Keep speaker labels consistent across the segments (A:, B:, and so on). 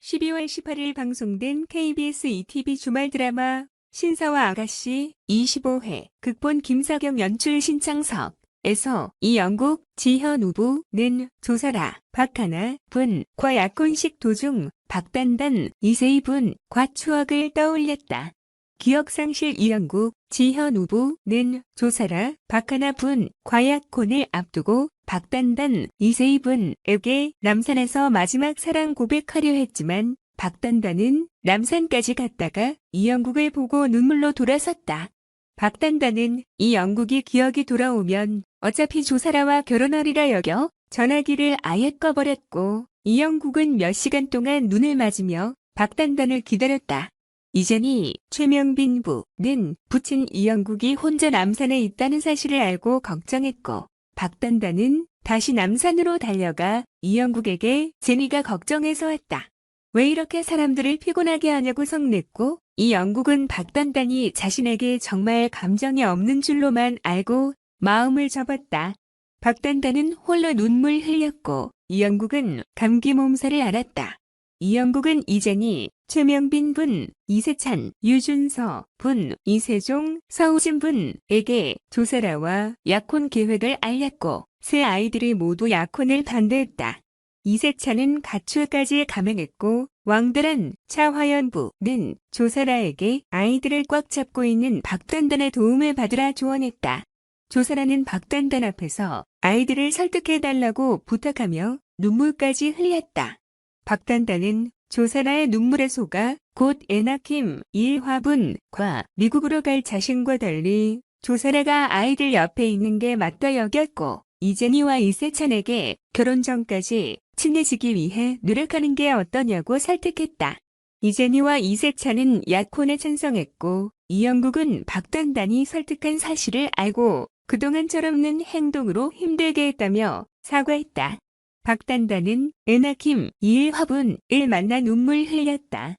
A: 12월 18일 방송된 KBS ETV 주말 드라마 신사와 아가씨 25회 극본 김사경 연출 신창석에서 이영국, 지현우부는 조사라, 박하나 분과 약혼식 도중 박단단, 이세희 분과 추억을 떠올렸다. 기억상실 이영국, 지현우부는 조사라, 박하나 분과 약혼을 앞두고 박단단, 이세희 분에게 남산에서 마지막 사랑 고백하려 했지만 박단단은 남산까지 갔다가 이영국을 보고 눈물로 돌아섰다. 박단단은 이영국이 기억이 돌아오면 어차피 조사라와 결혼하리라 여겨 전화기를 아예 꺼버렸고 이영국은 몇 시간 동안 눈을 맞으며 박단단을 기다렸다. 이젠이 최명빈 부는 부친 이영국이 혼자 남산에 있다는 사실을 알고 걱정했고 박단단은 다시 남산으로 달려가 이영국에게 제니가 걱정해서 왔다. 왜 이렇게 사람들을 피곤하게 하냐고 성냈고 이영국은 박단단이 자신에게 정말 감정이 없는 줄로만 알고 마음을 접었다. 박단단은 홀로 눈물 흘렸고 이영국은 감기 몸살을 앓았다. 이영국은 이젠이 최명빈 분, 이세찬, 유준서 분, 이세종, 서우진 분에게 조사라와 약혼 계획을 알렸고 세 아이들이 모두 약혼을 반대했다. 이세찬은 가출까지 감행했고 왕들한 차화연 부는 조사라에게 아이들을 꽉 잡고 있는 박단단의 도움을 받으라 조언했다. 조사라는 박단단 앞에서 아이들을 설득해달라고 부탁하며 눈물까지 흘렸다. 박단단은 조사라의 눈물에 속아 곧 에나킴 일화분과 미국으로 갈 자신과 달리 조사라가 아이들 옆에 있는 게 맞다 여겼고 이제니와 이세찬에게 결혼 전까지 친해지기 위해 노력하는 게 어떠냐고 설득했다. 이제니와 이세찬은 약혼에 찬성했고 이영국은 박단단이 설득한 사실을 알고 그동안 철없는 행동으로 힘들게 했다며 사과했다. 박단단은 에나킴 이일화분을 만나 눈물 흘렸다.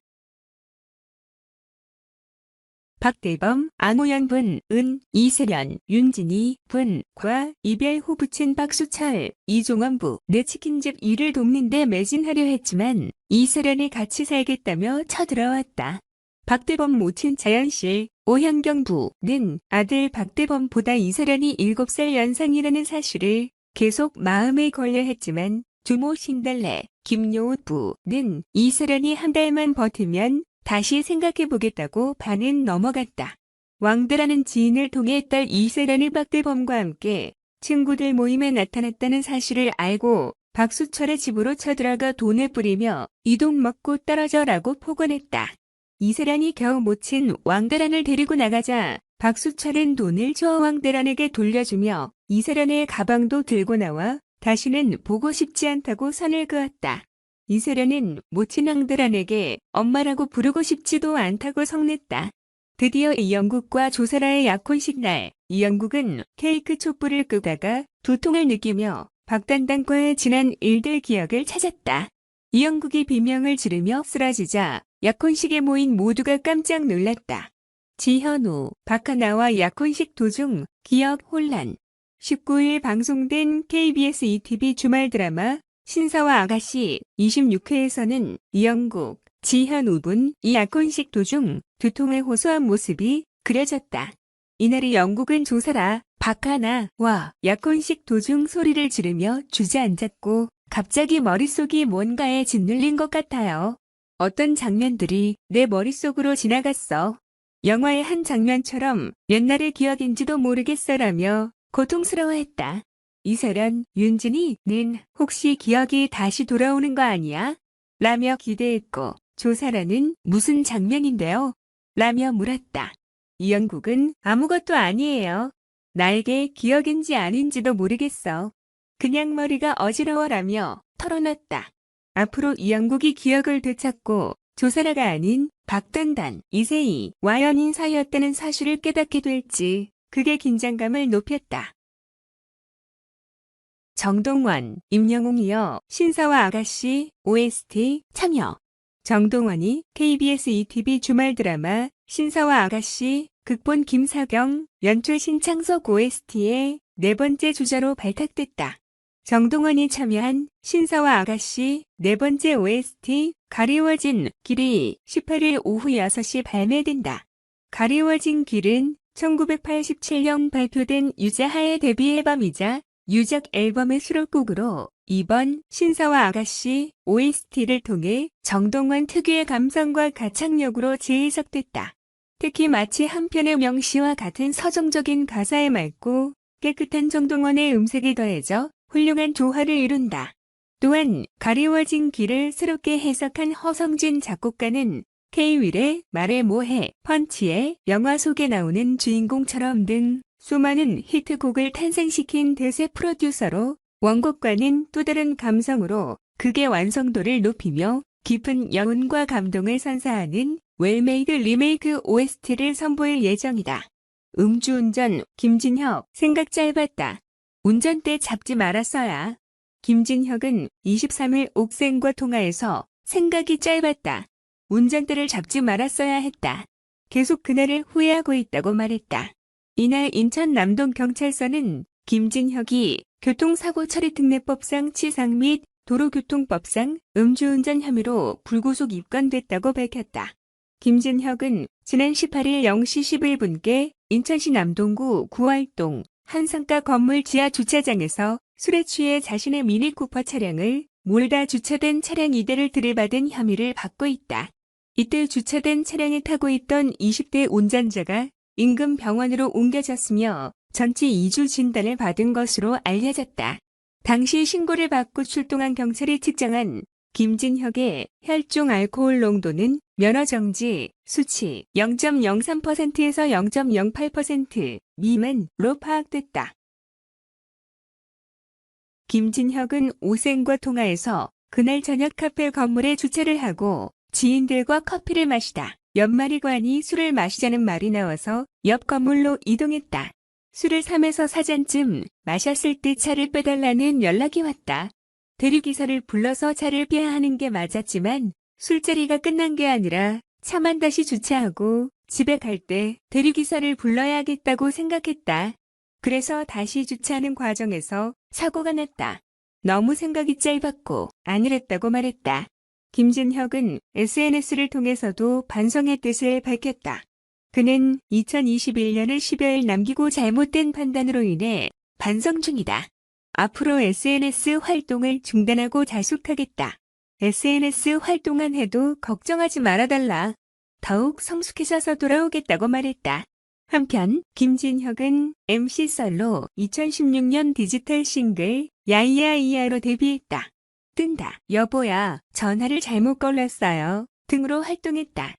A: 박대범, 안호연 분은 이세련, 윤진희 분과 이별 후 부친 박수철, 이종원 부내 치킨집 일을 돕는데 매진하려 했지만 이세련이 같이 살겠다며 쳐들어왔다. 박대범 모친 자연실, 오현경 부는 아들 박대범보다 이세련이 7살 연상이라는 사실을 계속 마음에 걸려 했지만 주모 신달래, 김요옷 부는 이세련이 한 달만 버티면 다시 생각해보겠다고 반은 넘어갔다. 왕대라는 지인을 통해 딸 이세련이 박대범과 함께 친구들 모임에 나타났다는 사실을 알고 박수철의 집으로 쳐들어가 돈을 뿌리며 이 돈 먹고 떨어져라고 폭언했다. 이세련이 겨우 모친 왕대란을 데리고 나가자 박수철은 돈을 저 왕대란에게 돌려주며 이세련의 가방도 들고 나와 다시는 보고 싶지 않다고 선을 그었다. 이세련은 모친 왕대란에게 엄마라고 부르고 싶지도 않다고 성냈다. 드디어 이영국과 조사라의 약혼식 날, 이영국은 케이크 촛불을 끄다가 두통을 느끼며 박단단과의 지난 일들 기억을 찾았다. 이영국이 비명을 지르며 쓰러지자 약혼식에 모인 모두가 깜짝 놀랐다. 지현우, 박하나와 약혼식 도중 기억 혼란. 19일 방송된 KBS ETV 주말 드라마 신사와 아가씨 26회에서는 이영국, 지현우 분이 약혼식 도중 두통을 호소한 모습이 그려졌다. 이날이 영국은 조사라, 박하나와 약혼식 도중 소리를 지르며 주저앉았고 갑자기 머릿속이 뭔가에 짓눌린 것 같아요. 어떤 장면들이 내 머릿속으로 지나갔어. 영화의 한 장면처럼 옛날의 기억인지도 모르겠어라며 고통스러워했다. 이세련, 윤진희는 혹시 기억이 다시 돌아오는 거 아니야? 라며 기대했고 조사라는 무슨 장면인데요? 라며 물었다. 이영국은 아무것도 아니에요. 나에게 기억인지 아닌지도 모르겠어. 그냥 머리가 어지러워라며 털어놨다. 앞으로 이영국이 기억을 되찾고 조사라가 아닌 박단단, 이세희와 연인 사이였다는 사실을 깨닫게 될지 그게 긴장감을 높였다. 정동원, 임영웅이어 신사와 아가씨 OST 참여. 정동원이 KBS ETV 주말 드라마 신사와 아가씨 극본 김사경, 연출 신창석 OST의 네 번째 주자로 발탁됐다. 정동원이 참여한 신사와 아가씨 네 번째 OST 가리워진 길이 18일 오후 6시 발매된다. 가리워진 길은 1987년 발표된 유자하의 데뷔 앨범이자 유적 앨범의 수록곡으로 이번 신사와 아가씨 OST를 통해 정동원 특유의 감성과 가창력으로 재해석됐다. 특히 마치 한 편의 명시와 같은 서정적인 가사에 맑고 깨끗한 정동원의 음색이 더해져 훌륭한 조화를 이룬다. 또한 가리워진 길을 새롭게 해석한 허성진 작곡가는 K-윌의 말해 뭐해, 펀치의 영화 속에 나오는 주인공처럼 등 수많은 히트곡을 탄생시킨 대세 프로듀서로 원곡과는 또 다른 감성으로 극의 완성도를 높이며 깊은 여운과 감동을 선사하는 웰메이드 리메이크 OST를 선보일 예정이다. 음주운전, 김진혁, 생각 짧았다. 운전대 잡지 말았어야. 김진혁은 23일 옥생과 통화에서 생각이 짧았다. 운전대를 잡지 말았어야 했다. 계속 그날을 후회하고 있다고 말했다. 이날 인천 남동경찰서는 김진혁이 교통사고처리특례법상 치상 및 도로교통법상 음주운전 혐의로 불구속 입건됐다고 밝혔다. 김진혁은 지난 18일 0시 11분께 인천시 남동구 구월동 한 상가 건물 지하 주차장에서 술에 취해 자신의 미니쿠퍼 차량을 몰다 주차된 차량 2대를 들이받은 혐의를 받고 있다. 이때 주차된 차량에 타고 있던 20대 운전자가 인근 병원으로 옮겨졌으며 전치 2주 진단을 받은 것으로 알려졌다. 당시 신고를 받고 출동한 경찰이 측정한 김진혁의 혈중 알코올 농도는 면허정지 수치 0.03%에서 0.08% 미만으로 파악됐다. 김진혁은 오생과 통화에서 그날 저녁 카페 건물에 주차를 하고 지인들과 커피를 마시다 연마리관이 술을 마시자는 말이 나와서 옆 건물로 이동했다. 술을 3에서 4잔쯤 마셨을 때 차를 빼달라는 연락이 왔다. 대리기사를 불러서 차를 빼야 하는 게 맞았지만 술자리가 끝난 게 아니라 차만 다시 주차하고 집에 갈 때 대리기사를 불러야겠다고 생각했다. 그래서 다시 주차하는 과정에서 사고가 났다. 너무 생각이 짧았고 안일했다고 말했다. 김진혁은 SNS를 통해서도 반성의 뜻을 밝혔다. 그는 2021년을 10여일 남기고 잘못된 판단으로 인해 반성 중이다. 앞으로 SNS 활동을 중단하고 자숙하겠다. SNS 활동만 해도 걱정하지 말아달라. 더욱 성숙해져서 돌아오겠다고 말했다. 한편 김진혁은 MC썰로 2016년 디지털 싱글 야이야이야로 데뷔했다. 뜬다. 여보야, 전화를 잘못 걸었어요 등으로 활동했다.